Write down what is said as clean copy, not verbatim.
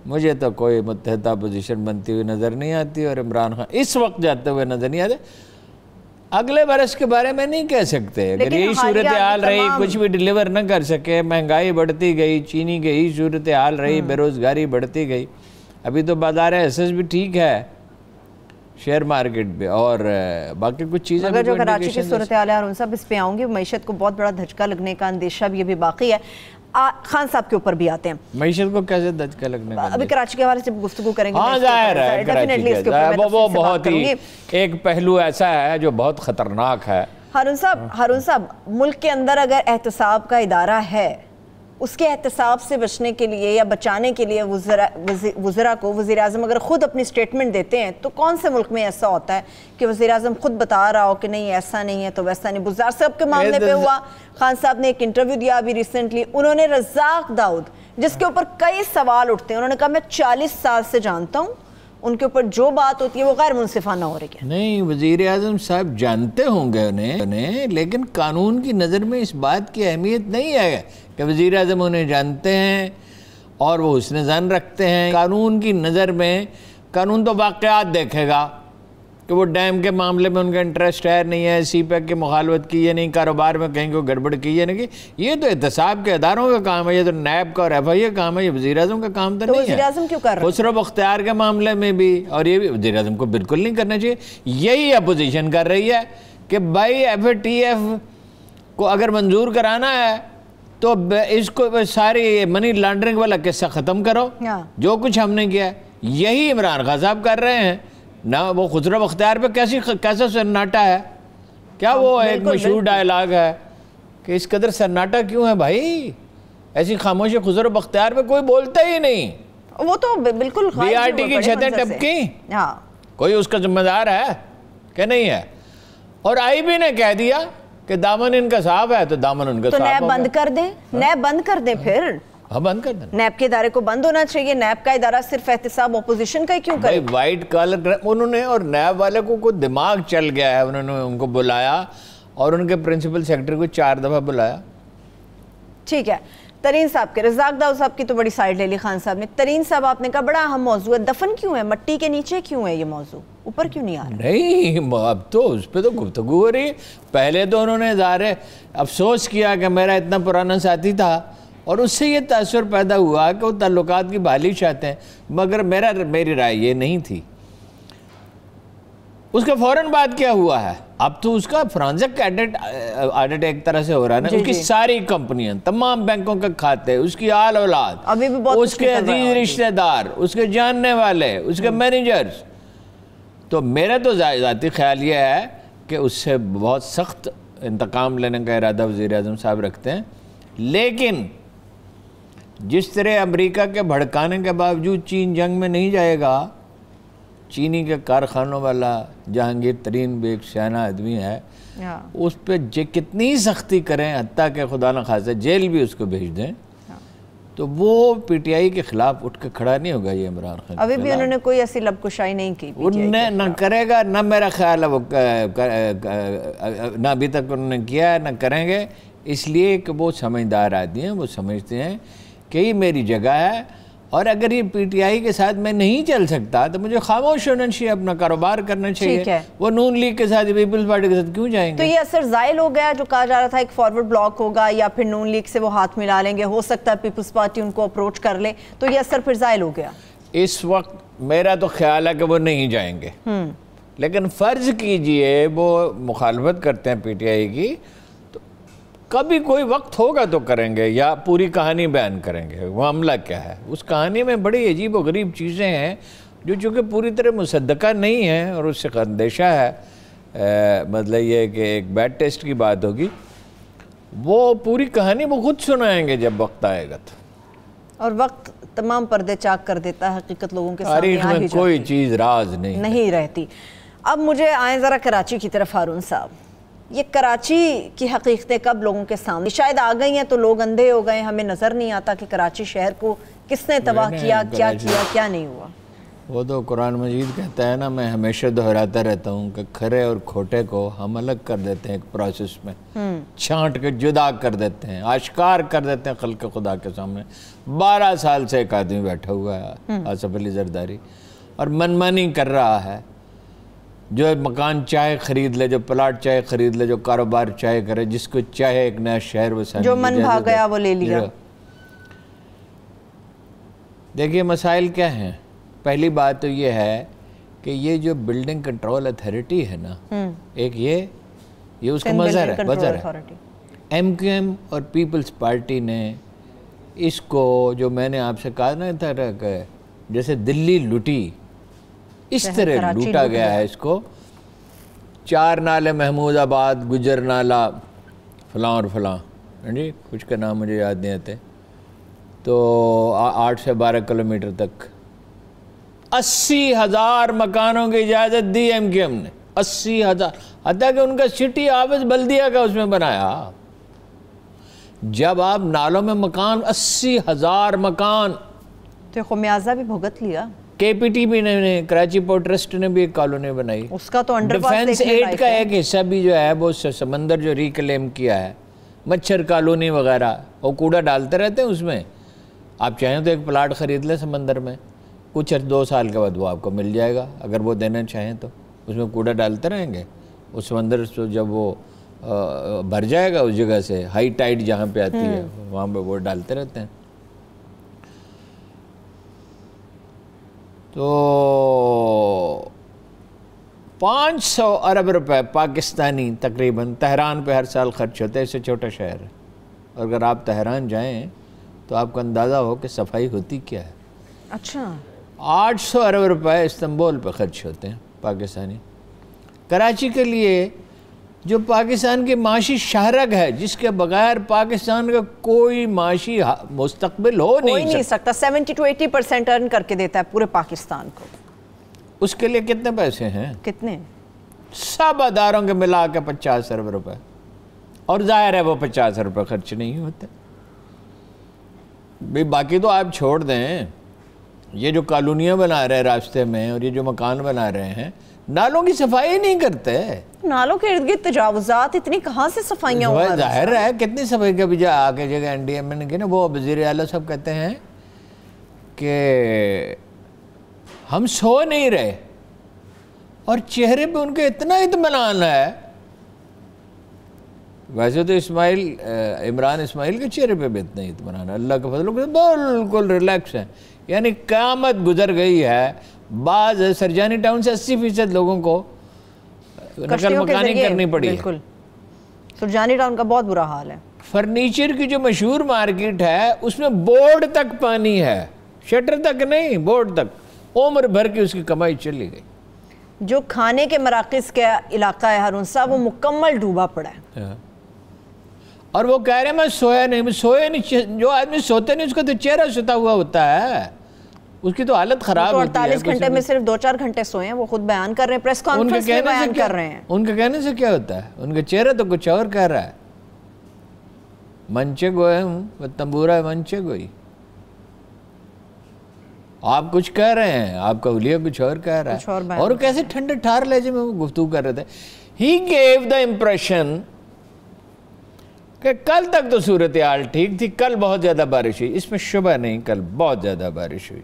مجھے تو کوئی متحدہ پوزیشن بنتی ہوئی نظر نہیں آتی، اور عمران خان اس وقت جاتے ہوئے نظر نہیں آتے۔ اگلے برس کے بارے میں نہیں کہہ سکتے، اگر یہی صورتحال رہی، کچھ بھی ڈیلیور نہ کر سکے، مہنگائی بڑھتی گئی، چینی کی یہی صورتحال رہی، بے روزگاری بڑھتی گئی۔ ابھی تو بازار ایسس بھی ٹھیک ہے شیئر مارکیٹ پہ، اور باقی کچھ چیزیں اگر جو کراچی کی صورتحال ہے، اور ان سب اس پہ آؤں گی، معیشت کو بہت بڑا دھچکا لگنے کا اندیشہ بھی ابھی باقی ہے۔ خان صاحب کے اوپر بھی آتے ہیں، معیشت کو کیسے دھچکا لگنے کا ابھی کراچی کے حوالے سے گفتگو کریں گے۔ ہاں ظاہر ہے کراچی کا وہ بہت ہی ایک پہلو ایسا ہے جو بہت خطرناک ہے۔ ہارون صاحب، ملک کے اندر اگر احتساب کا ادارہ ہے، اس کے احتساب سے بچنے کے لیے یا بچانے کے لیے وزراء کو وزیر اعظم اگر خود اپنی سٹیٹمنٹ دیتے ہیں، تو کون سے ملک میں ایسا ہوتا ہے کہ وزیر اعظم خود بتا رہا ہو کہ نہیں ایسا نہیں ہے تو ویسا نہیں؟ بزدار صاحب کے معاملے پہ ہوا، خان صاحب نے ایک انٹرویو دیا ابھی ریسنٹلی، انہوں نے رزاق داؤد، جس کے اوپر کئی سوال اٹھتے ہیں، انہوں نے کہا میں 40 سال سے جانتا ہوں، ان کے اوپر جو بات ہوتی ہے وہ غیر منصفانہ ہو رہی ہے۔ نہیں، وزیر اعظم صاحب جانتے ہوں گے انہیں، لیکن قانون کی نظر میں اس بات کی اہمیت نہیں ہے کہ وزیر اعظم انہیں جانتے ہیں اور وہ حسن ظن رکھتے ہیں۔ قانون کی نظر میں قانون تو واقعات دیکھے گا کہ وہ ڈیم کے معاملے میں ان کا انٹرسٹ ہے نہیں ہے، سی پیک کی مخالفت کی ہے نہیں، کاروبار میں کہیں کوئی گڑبڑ کی ہے نہیں، یہ تو احتساب کے اداروں کا کام ہے، یہ تو نیب کا اور ایف آئی کا کام ہے، یہ وزیر اعظم کا کام تو نہیں ہے۔ وزیر اعظم کیوں کر رہا ہے؟ خسرو بختیار کے معاملے میں بھی، اور یہ بھی وزیر اعظم کو بالکل نہیں کرنا چاہیے۔ یہی اپوزیشن کر رہی ہے کہ بھائی ایف اے ٹی ایف کو اگر منظور کرانا ہے تو اس کو ساری منی لانڈرنگ والا قصہ ختم کرو، جو کچھ ہم نے کیا ہے یہی عمران خان صاحب کر رہے ہیں نہ۔ وہ خسرو بختیار پہ کیسا سناٹا ہے؟ کیا وہ ایک مشہور ڈائلاگ ہے کہ اس قدر سناٹا کیوں ہے بھائی؟ ایسی خاموشی خسرو بختیار پہ کوئی بولتا ہی نہیں۔ وہ تو بالکل بی آر ٹی کی چھتیں ٹپکی، کوئی اس کا ذمہ دار ہے کہ نہیں ہے؟ اور آئی بی نے کہہ دیا کہ دامن ان کا صاف ہے تو دامن ان کا صاف ہو گیا۔ تو نیب بند کر دیں، نیب بند کر دیں پھر۔ ہاں بند کر دیں، نیب کے ادارے کو بند ہونا چاہیے۔ نیب کا ادارہ صرف احتساب اپوزیشن کا ہی کیوں کرے؟ وائٹ کالر انہوں نے، اور نیب والے کو کوئی دماغ چل گیا ہے، انہوں نے ان کو بلایا اور ان کے پرنسپل سیکرٹری کو 4 دفعہ بلایا۔ ٹھیک ہے، ترین صاحب کے، رزاق داؤد صاحب کی تو بڑی سائیڈ لے لی خان صاحب نے۔ ترین صاحب آپ نے کہا بڑا اہم موضوع ہے، دفن کیوں ہے؟ مٹی کے نیچے کیوں ہے یہ موضوع؟ اوپر کیوں نہیں آ رہا؟ نہیں، اب تو اس پہ تو گفتگو ہو رہی ہے۔ پہلے تو انہوں نے ظاہر افسوس کیا کہ میرا اتنا پرانا ساتھی تھا، اور اس سے یہ تاثر پیدا ہوا کہ وہ تعلقات کی بحالی چاہتے ہیں، مگر میری رائے یہ نہیں تھی۔ اس کے فوراً بعد کیا ہوا ہے؟ اب تو اس کا فرانزک آڈٹ ایک طرح سے ہو رہا ہے نا، اس کی ساری کمپنیاں، تمام بینکوں کے کھاتے، اس کی آل اولاد، اس کے عزیز رشتہ دار، اس کے جاننے والے، اس کے مینیجرز۔ تو میرا تو ذاتی خیال یہ ہے کہ اس سے بہت سخت انتقام لینے کا ارادہ وزیر اعظم صاحب رکھتے ہیں، لیکن جس طرح امریکہ کے بھڑکانے کے باوجود چین جنگ میں نہیں جائے گا، چینی کے کارخانوں والا جہانگیر ترین بھی ایک سیانہ آدمی ہے، اس پہ کتنی سختی کریں، حتیٰ کہ خدا نخواستہ جیل بھی اس کو بھیج دیں، تو وہ پی ٹی آئی کے خلاف اٹھ کے کھڑا نہیں ہوگا یہ عمران خان۔ ابھی بھی انہوں نے کوئی ایسی لب کشائی نہیں کی، نہ کرے گا، نہ میرا خیال ہے وہ نہ ابھی تک انہوں نے کیا ہے، نہ کریں گے، اس لیے کہ وہ سمجھدار آدمی ہیں، وہ سمجھتے ہیں کہ یہ میری جگہ ہے، اور اگر یہ پی ٹی آئی کے ساتھ میں نہیں چل سکتا تو مجھے خاموش ہونا چاہیے، اپنا کاروبار کرنا چاہیے۔ وہ نون لیگ کے ساتھ، پیپلز پارٹی کے ساتھ کیوں جائیں گے؟ تو یہ اثر زائل ہو گیا جو کہا جا رہا تھا ایک فارورڈ بلاک ہوگا، یا پھر نون لیگ سے وہ ہاتھ ملا لیں گے، ہو سکتا ہے پیپلز پارٹی ان کو اپروچ کر لے، تو یہ اثر پھر زائل ہو گیا؟ اس وقت میرا تو خیال ہے کہ وہ نہیں جائیں گے، لیکن فرض کیجئے وہ مخالفت کرتے ہیں پی ٹی آئی کی، کبھی کوئی وقت ہوگا تو کریں گے، یا پوری کہانی بیان کریں گے وہ عملہ کیا ہے۔ اس کہانی میں بڑی عجیب و غریب چیزیں ہیں جو چونکہ پوری طرح مصدقہ نہیں ہیں، اور اس سے اندیشہ ہے، مطلب یہ کہ ایک بیڈ ٹیسٹ کی بات ہوگی، وہ پوری کہانی وہ خود سنائیں گے جب وقت آئے گا تو۔ اور وقت تمام پردے چاک کر دیتا ہے، حقیقت لوگوں کے سامنے تاریخ میں کوئی چیز راز نہیں رہتی۔ اب مجھے آئیں ذرا کراچی کی طرف ہارون صاحب، یہ کراچی کی حقیقتیں کب لوگوں کے سامنے شاید آ گئی ہیں تو لوگ اندھے ہو گئے، ہمیں نظر نہیں آتا کہ کراچی شہر کو کس نے تباہ کیا، کیا نہیں ہوا؟ وہ تو قرآن مجید کہتا ہے نا، میں ہمیشہ دہراتا رہتا ہوں کہ کھرے اور کھوٹے کو ہم الگ کر دیتے ہیں ایک پروسیس میں، چھانٹ کے جدا کر دیتے ہیں، آشکار کر دیتے ہیں خلق خدا کے سامنے۔ 12 سال سے ایک آدمی بیٹھا ہوا ہے آصف علی زرداری، اور منمانی کر رہا ہے، جو مکان چاہے خرید لے، جو پلاٹ چاہے خرید لے، جو کاروبار چاہے کرے، جس کو چاہے ایک نیا شہر وسانے جو من بھا گیا وہ لے لیا۔ دیکھیے مسائل کیا ہیں۔ پہلی بات تو یہ ہے کہ یہ جو بلڈنگ کنٹرول اتھارٹی ہے نا، ایک یہ اس کا مظہر ہے۔ ایم کیو ایم اور پیپلز پارٹی نے اس کو، جو میں نے آپ سے کہا نا تھا کہ جیسے دلی لوٹی، اس طرح لوٹا گیا ہے اس کو۔ 4 نالے محمود آباد، گجر نالہ، فلاں اور فلاں، جی کچھ کا نام مجھے یاد نہیں آتے، تو 8 سے 12 کلومیٹر تک 80,000 مکانوں کی اجازت دی ایم کیو ایم نے۔ 80,000، حتیٰ کہ ان کا سٹی آفس بلدیہ کا اس میں بنایا۔ جب آپ نالوں میں مکان، 80,000 مکان، تو خمیازہ بھی بھگت لیا۔ کے پی ٹی بھی نے، کراچی پورٹ ٹرسٹ نے بھی ایک کالونی بنائی، اس کا تو انڈر پاس ڈیفینس ایڈ کا ایک حصہ بھی جو ہے وہ سمندر جو ریکلیم کیا ہے، مچھر کالونی وغیرہ، وہ کوڑا ڈالتے رہتے ہیں اس میں۔ آپ چاہیں تو ایک پلاٹ خرید لیں سمندر میں، کچھ 2 سال کے بعد وہ آپ کو مل جائے گا، اگر وہ دینا چاہیں تو۔ اس میں کوڑا ڈالتے رہیں گے، اس سمندر سے جب وہ بھر جائے گا اس جگہ سے، ہائی ٹائیڈ جہاں پہ آتی ہے وہاں پہ وہ ڈالتے رہتے ہیں۔ تو 500 ارب روپے پاکستانی تقریباً تہران پہ ہر سال خرچ ہوتے ہیں۔ اس سے چھوٹا شہر ہے، اور اگر آپ تہران جائیں تو آپ کو اندازہ ہو کہ صفائی ہوتی کیا ہے۔ اچھا، 800 ارب روپے استنبول پہ خرچ ہوتے ہیں پاکستانی۔ کراچی کے لیے جو پاکستان کی معاشی شاہرگ ہے، جس کے بغیر پاکستان کا کوئی معاشی مستقبل ہو نہیں سکتا، 70 to 80% ارن کر کے دیتا ہے پورے پاکستان کو۔ اس کے لیے کتنے پیسے ہیں؟ کتنے؟ سب اداروں کے ملا کے 50 ارب روپے، اور ظاہر ہے وہ 50 روپے خرچ نہیں ہوتے۔ باقی تو آپ چھوڑ دیں، یہ جو کالونیاں بنا رہے ہیں راستے میں، اور یہ جو مکان بنا رہے ہیں، نالوں کی صفائی نہیں کرتے۔ نالوں کے ارد گرد تجاوزات، اتنی کہاں سے صفائیاں ہو رہی ہیں؟ ظاہر ہے کتنی صفائی کا بھی آگے جگہ این ڈی ایم نے کہ نا، وہ وزیر اعلیٰ صاحب کہتے ہیں کہ ہم سو نہیں رہے، اور چہرے پہ ان کے اتنا اطمینان ہے۔ ویسے تو عمران اسماعیل کے چہرے پہ بھی اتنا اطمینان ہے، اللہ کے فضل سے بالکل ریلیکس ہیں، یعنی قیامت گزر گئی ہے۔ بعض سرجانی ٹاؤن سے 80% لوگوں کو نقل مکانی کرنی پڑی ہے۔ بالکل، سرجانی ٹاؤن کا بہت برا حال ہے۔ فرنیچر کی جو مشہور مارکیٹ ہے، اس میں بورڈ تک پانی ہے، شٹر تک نہیں، بورڈ تک، عمر بھر کی اس کی کمائی چلی گئی۔ جو کھانے کے مراکز کا علاقہ ہے ہارون صاحب، وہ مکمل ڈوبا پڑا ہے۔ اور وہ کہہ رہے ہیں میں سویا نہیں، جو آدمی سوتے نہیں اس کا تو چہرہ ستا ہوا ہوتا ہے، اس کی تو حالت خراب ہوتی ہے۔ 48 گھنٹے میں صرف 2-4 گھنٹے سوئے ہیں، وہ خود بیان کر رہے ہیں، پریس کانفرنس میں بیان کر رہے ہیں۔ ان کے کہنے سے کیا ہوتا ہے؟ ان کا چہرہ تو کچھ اور کہہ رہا ہے۔ منچے گوئے ہوں تمبورا منچے گوئی، آپ کچھ کہہ رہے ہیں، آپ کا حلیہ کچھ اور کہہ رہا ہے، اور کیسے ٹھنڈے ٹھار لہجے میں وہ گفتگو کر رہے تھے۔ He gave the impression کہ کل تک تو صورتحال ٹھیک تھی، کل بہت زیادہ بارش ہوئی، اس میں شبہ نہیں، کل بہت زیادہ بارش ہوئی۔